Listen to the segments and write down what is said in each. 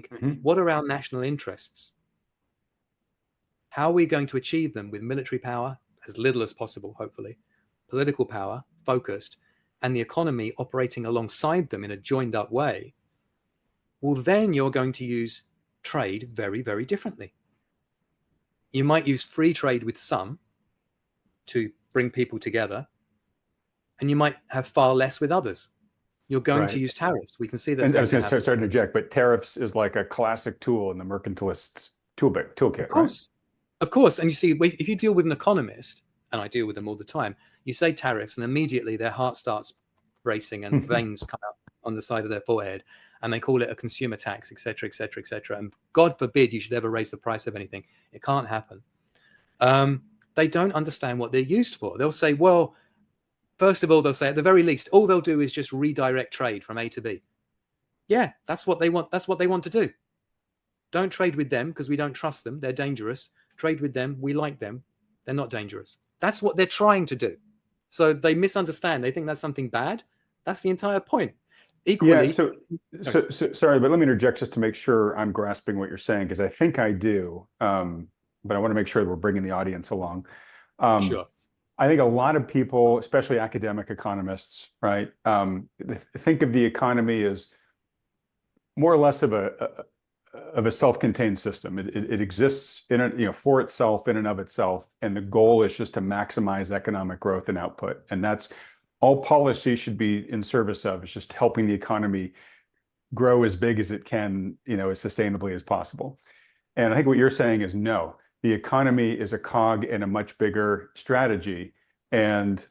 Mhm. what are our national interests? How are we going to achieve them with military power, as little as possible, hopefully, political power, focused, and the economy operating alongside them in a joined up way? Well, then you're going to use trade very, very differently. You might use free trade with some to bring people together, and you might have far less with others. You're going to Right. use tariffs. We can see that's And I going was to going to happen. start to interject, but tariffs is like a classic tool in the mercantilist's Of toolkit, right? course. Of course. And you see, if you deal with an economist, and I deal with them all the time, you say tariffs, and immediately their heart starts racing and veins come out on the side of their forehead, and they call it a consumer tax, et cetera, et cetera, et cetera. And God forbid you should ever raise the price of anything. It can't happen. They don't understand what they're used for. They'll say, well, first of all, they'll say at the very least, all they'll do is just redirect trade from A to B. Yeah, that's what they want. That's what they want to do. Don't trade with them because we don't trust them. They're dangerous. Trade with them. We like them. They're not dangerous. That's what they're trying to do. So they misunderstand. They think that's something bad. That's the entire point. Yeah, Equally, sorry, but let me interject just to make sure I'm grasping what you're saying, because I think I do. But I want to make sure that we're bringing the audience along. Um, sure. I think a lot of people, especially academic economists, right, think of the economy as more or less of a self-contained system. It exists for itself in and of itself, and the goal is just to maximize economic growth and output. And that's all policy should be in service of, is just helping the economy grow as big as it can, as sustainably as possible. And I think what you're saying is no, the economy is a cog in a much bigger strategy, and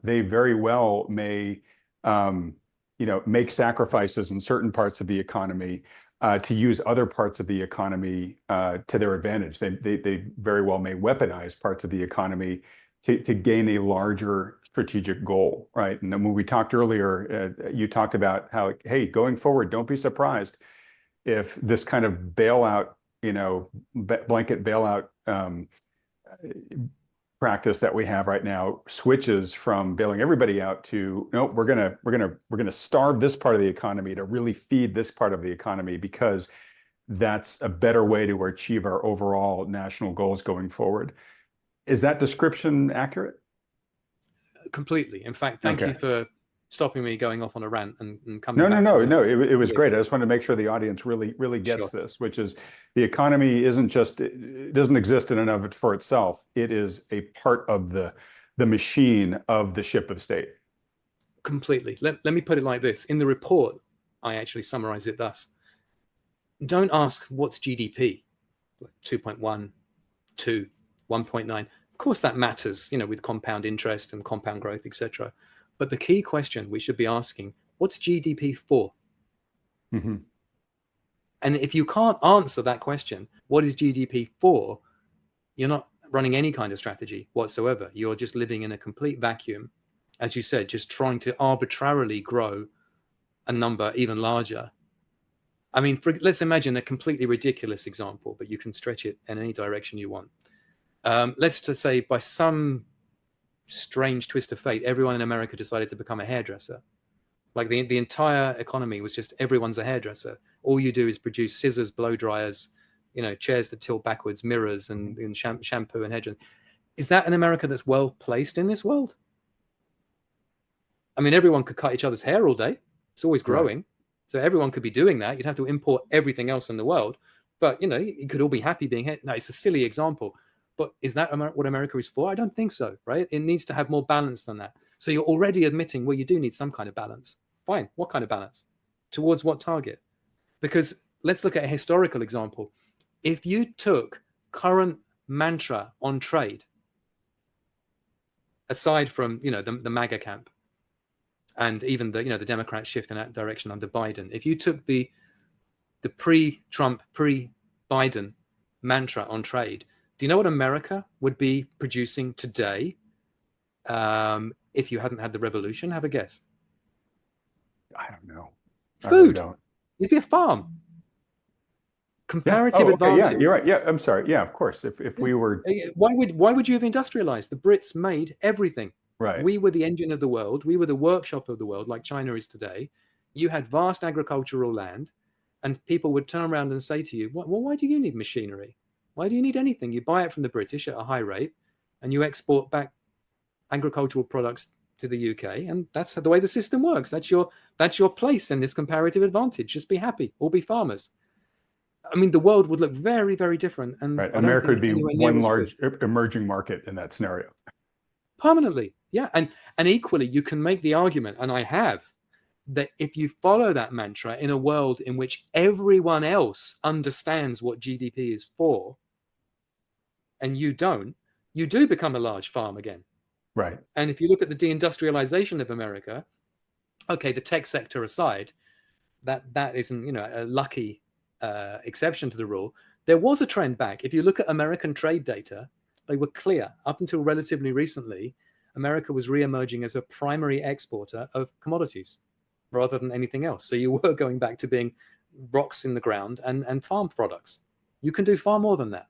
they very well may make sacrifices in certain parts of the economy to use other parts of the economy to their advantage. They very well may weaponize parts of the economy to gain a larger strategic goal, right? And then when we talked earlier, you talked about how, hey, going forward, don't be surprised if this kind of bailout, blanket bailout practice that we have right now switches from bailing everybody out to, no, we're gonna starve this part of the economy to really feed this part of the economy, because that's a better way to achieve our overall national goals going forward. Is that description accurate? Completely. In fact, thank you for stopping me going off on a rant and coming No, back to it was great. I just wanted to make sure the audience really gets this, which is the economy it doesn't exist in and of it for itself. It is a part of the machine of the ship of state. Completely. Let me put it like this. In the report, I actually summarize it thus. Don't ask what's GDP, 2.1, 2, 1.9. Of course, that matters, with compound interest and compound growth, etc. But the key question we should be asking, what's GDP for? Mm-hmm. And if you can't answer that question, what is GDP for? You're not running any kind of strategy whatsoever. You're just living in a complete vacuum, as you said, just trying to arbitrarily grow a number even larger. I mean, let's imagine a completely ridiculous example, but you can stretch it in any direction you want. Let's just say by some strange twist of fate, everyone in America decided to become a hairdresser. Like the entire economy was just everyone's a hairdresser. All you do is produce scissors, blow dryers, chairs that tilt backwards, mirrors, and shampoo and hairdressing. Is that an America that's well placed in this world? I mean, everyone could cut each other's hair all day. It's always growing. Right. So everyone could be doing that. You'd have to import everything else in the world. But, you could all be happy being here. No, it's a silly example. But is that what America is for? I don't think so, right? It needs to have more balance than that. So you're already admitting, well, you do need some kind of balance. Fine. What kind of balance? Towards what target? Because let's look at a historical example. If you took current mantra on trade, aside from, the MAGA camp, and even the Democrats shift in that direction under Biden, if you took the pre-Trump, pre-Biden mantra on trade, do you know what America would be producing today if you hadn't had the revolution? Have a guess. I don't know. Food. I really don't. You'd be a farm. Comparative advantage. Yeah, you're right. Yeah, I'm sorry. Yeah, of course. If we were, why would you have industrialized? The Brits made everything. Right. We were the engine of the world. We were the workshop of the world, like China is today. You had vast agricultural land. And people would turn around and say to you, well, why do you need machinery? Why do you need anything? You buy it from the British at a high rate and you export back agricultural products to the UK. And that's the way the system works. That's your place in this comparative advantage. Just be happy, all be farmers. I mean, the world would look very, very different. And Right. I don't America think would be anywhere near one as good. large emerging market in that scenario. Permanently. Yeah. And equally, you can make the argument, and I have, that if you follow that mantra in a world in which everyone else understands what GDP is for, and you don't, you do become a large farm again. Right. And if you look at the deindustrialization of America, okay, the tech sector aside, that isn't, you know, a lucky exception to the rule. There was a trend back. If you look at American trade data, they were clear. Up until relatively recently, America was re-emerging as a primary exporter of commodities rather than anything else. So you were going back to being rocks in the ground and farm products. You can do far more than that.